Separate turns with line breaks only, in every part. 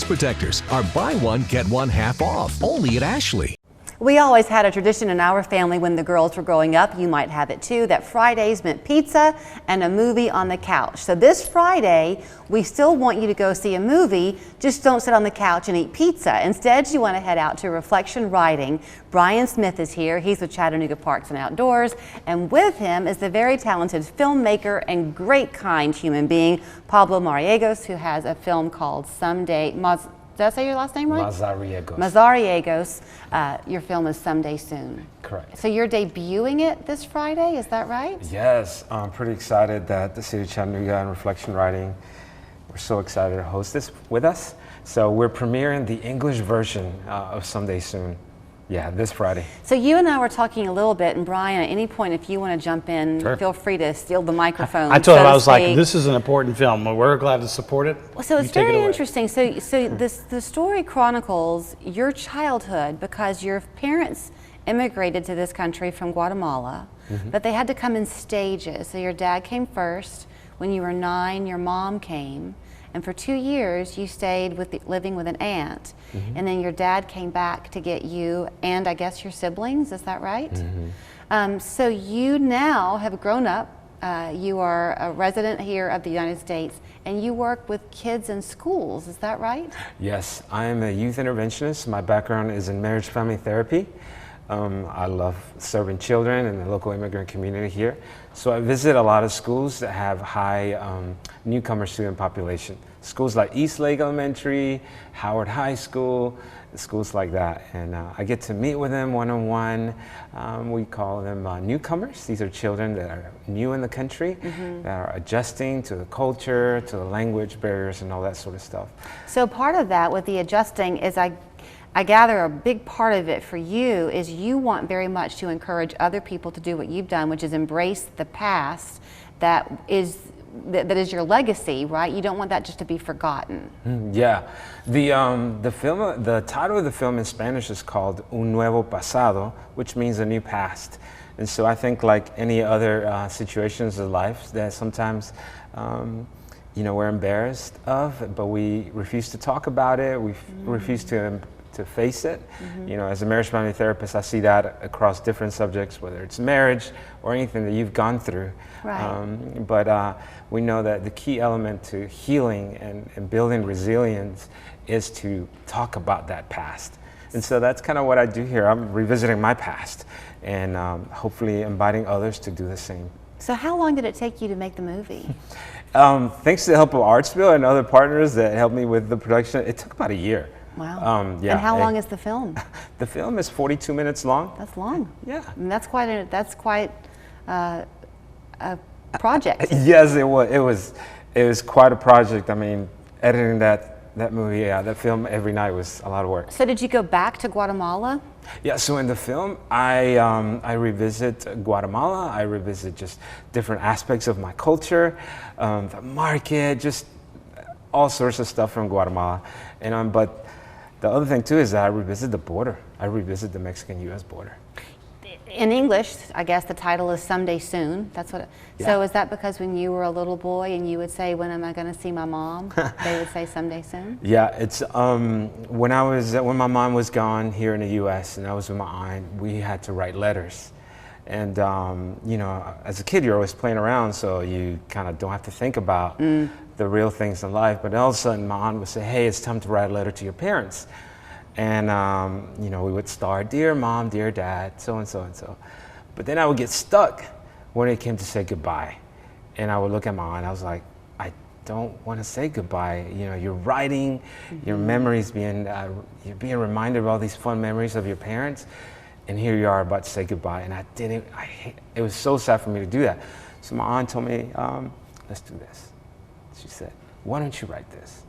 Protectors are buy one, get one half off, only at Ashley.
We always had a tradition in our family when the girls were growing up, you might have it too, that Fridays meant pizza and a movie on the couch. So this Friday, we still want you to go see a movie, just don't sit on the couch and eat pizza. Instead, you want to head out to Reflection Writing. Brian Smith is here. He's with Chattanooga Parks and Outdoors, and with him is the very talented filmmaker and great kind human being, Pablo Mazariegos, who has a film called Someday. Did I say your last name right?
Mazariegos.
Mazariegos. Your film is Someday Soon.
Correct.
So you're debuting it this Friday, is that right?
Yes, I'm pretty excited that the City of Chattanooga and Reflection Writing, we're so excited to host this with us. So we're premiering the English version of Someday Soon. Yeah, this Friday.
So you and I were talking a little bit, and Brian, at any point, if you want to jump in,
sure,
feel free to steal the microphone.
I told him, I was like, this is an important film. We're glad to support it.
Well, so it's very interesting. So the story chronicles your childhood because your parents immigrated to this country from Guatemala, but they had to come in stages. So your dad came first. When you were 9, your mom came. And for 2 years, you stayed living with an aunt. And then your dad came back to get you and I guess your siblings, is that right? So you now have grown up. You are a resident here of the United States and you work with kids in schools, is that right?
Yes, I am a youth interventionist. My background is in marriage family therapy. I love serving children in the local immigrant community here. So I visit a lot of schools that have high newcomer student population. Schools like East Lake Elementary, Howard High School, schools like that. And I get to meet with them one-on-one. We call them newcomers. These are children that are new in the country, that are adjusting to the culture, to the language barriers and all that sort of stuff.
So part of that with the adjusting is I gather a big part of it for you is you want very much to encourage other people to do what you've done, which is embrace the past that is your legacy, right? You don't want that just to be forgotten.
Yeah, the title of the film in Spanish is called Un Nuevo Pasado, which means a new past. And so I think like any other situations of life that sometimes we're embarrassed of, but we refuse to talk about it. We refuse to face it. As a marriage family therapist, I see that across different subjects, whether it's marriage or anything that you've gone through.
Right.
But we know that the key element to healing and building resilience is to talk about that past. And so that's kind of what I do here. I'm revisiting my past and hopefully inviting others to do the same.
So how long did it take you to make the movie?
Thanks to the help of Artsville and other partners that helped me with the production, it took about a year.
Wow.
Yeah.
And how long is the film?
The film is 42 minutes long.
That's long.
Yeah.
I mean, that's quite a project.
Yes, it was quite a project. I mean, editing that movie, that film every night was a lot of work.
So did you go back to Guatemala?
Yeah, so in the film, I revisit Guatemala. I revisit just different aspects of my culture, the market, just all sorts of stuff from Guatemala. And but the other thing too is that I revisit the border. I revisit the Mexican-U.S. border.
In English, I guess the title is Someday Soon. That's what.
Yeah.
So is that because when you were a little boy and you would say, "When am I going to see my mom?" They would say, "Someday soon."
Yeah, it's when my mom was gone here in the U.S. and I was with my aunt, we had to write letters. And as a kid, you're always playing around, so you kind of don't have to think about the real things in life. But all of a sudden, my aunt would say, "Hey, it's time to write a letter to your parents." And we would start, "Dear Mom, dear Dad, so and so and so." But then I would get stuck when it came to say goodbye, and I would look at my aunt. I was like, "I don't want to say goodbye. You're writing, your memories you're being reminded of all these fun memories of your parents." And here you are about to say goodbye, and it was so sad for me to do that. So my aunt told me, let's do this. She said, "Why don't you write this?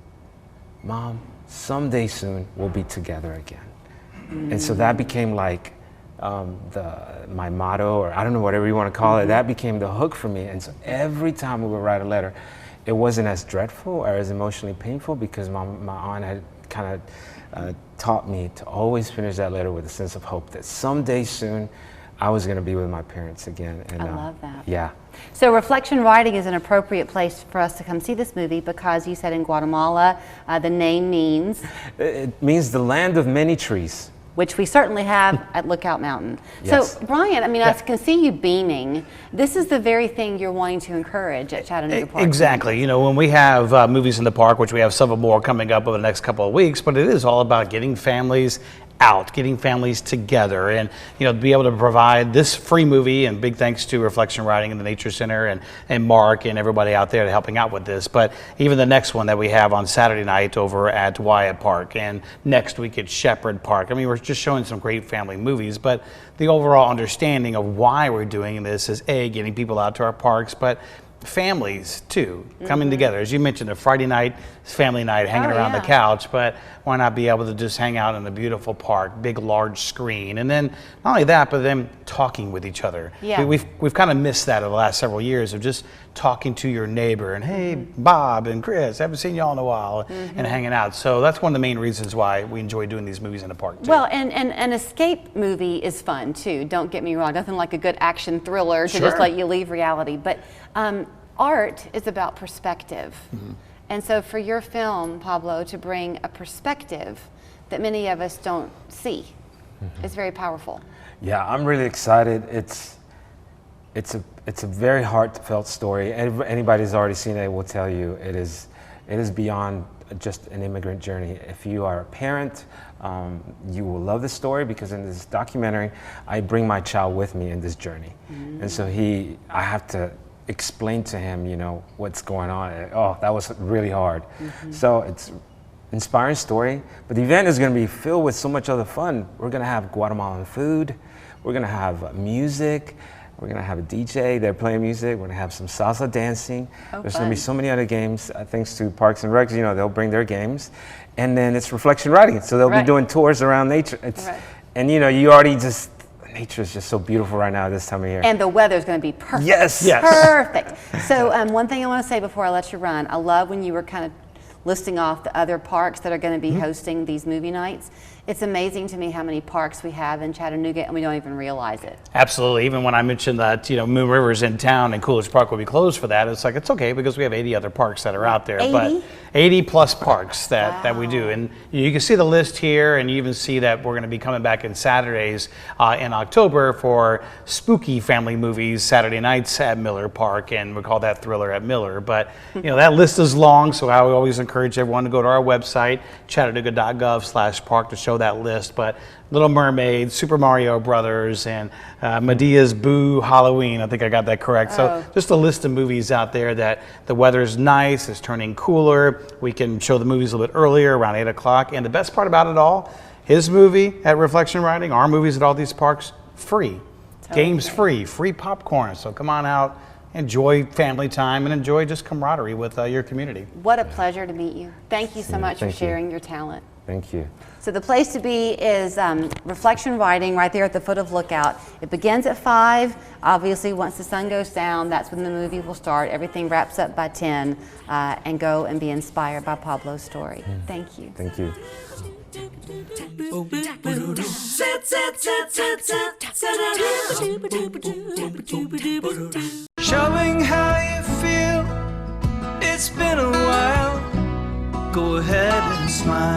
Mom, someday soon we'll be together again." And so that became like my motto, or I don't know, whatever you want to call it. That became the hook for me. And so every time we would write a letter, it wasn't as dreadful or as emotionally painful because my aunt had kind of taught me to always finish that letter with a sense of hope that someday soon I was going to be with my parents again. And,
I love that.
Yeah.
So Reflection Riding is an appropriate place for us to come see this movie because you said in Guatemala, the name means...
It means the land of many trees.
Which we certainly have at Lookout Mountain.
Yes.
So Brian, I mean, I can see you beaming. This is the very thing you're wanting to encourage at Chattanooga Park.
Exactly. You know, when we have movies in the park, which we have several more coming up over the next couple of weeks, but it is all about getting families out, getting families together, and to be able to provide this free movie. And big thanks to Reflection Riding and the Nature Center and Mark and everybody out there helping out with this. But even the next one that we have on Saturday night over at Wyatt Park, and next week at Shepherd Park. I mean, we're just showing some great family movies, but the overall understanding of why we're doing this is getting people out to our parks, but families too, coming together. As you mentioned, a Friday night, family night, hanging around the couch, but why not be able to just hang out in a beautiful park, big large screen, and then not only that, but then talking with each other.
Yeah.
We've kind of missed that over the last several years of just talking to your neighbor and, hey, Bob and Chris, haven't seen y'all in a while, and hanging out. So that's one of the main reasons why we enjoy doing these movies in the park too.
Well, and an escape movie is fun too, don't get me wrong. Nothing like a good action thriller to just let you leave reality. But art is about perspective. And so for your film, Pablo, to bring a perspective that many of us don't see is very powerful.
Yeah, I'm really excited. It's a very heartfelt story. Anybody who's already seen it will tell you it is beyond just an immigrant journey. If you are a parent, you will love the story, because in this documentary, I bring my child with me in this journey. And so I have to explain to him, what's going on. Oh, that was really hard. So it's inspiring story, but the event is going to be filled with so much other fun. We're going to have Guatemalan food. We're going to have music. We're going to have a DJ. They're playing music. We're going to have some salsa dancing. There's going to be so many other games, thanks to Parks and Recs. They'll bring their games. And then it's Reflection Riding. So they'll be doing tours around nature. And you already just, nature is just so beautiful right now this time of year.
And the weather's going to be perfect.
Yes.
Perfect. So one thing I want to say before I let you run, I love when you were kind of listing off the other parks that are going to be hosting these movie nights. It's amazing to me how many parks we have in Chattanooga, and we don't even realize it.
Absolutely. Even when I mentioned that, Moon River's in town and Coolidge Park will be closed for that, it's like, it's okay because we have 80 other parks that are out there.
80?
But 80 plus parks that we do. And you can see the list here, and you even see that we're going to be coming back in Saturdays in October for spooky family movies, Saturday nights at Miller Park, and we call that Thriller at Miller. But, that list is long, so I would always encourage everyone to go to our website, chattanooga.gov/park, to show that list. But Little Mermaid, Super Mario Brothers, and Medea's Boo Halloween. I think I got that correct. So just a list of movies out there that the weather's nice, it's turning cooler. We can show the movies a little bit earlier, around 8 o'clock. And the best part about it all, his movie at Reflection Riding, our movies at all these parks, free. Games free popcorn. So come on out, enjoy family time, and enjoy just camaraderie with your community.
What a pleasure to meet you. Thank you so much for sharing your talent.
Thank you.
So the place to be is Reflection Riding right there at the foot of Lookout. It begins at 5. Obviously, once the sun goes down, that's when the movie will start. Everything wraps up by 10. And go and be inspired by Pablo's story. Thank you.
Thank you.
Showing how you feel. It's been a while. Go ahead and smile.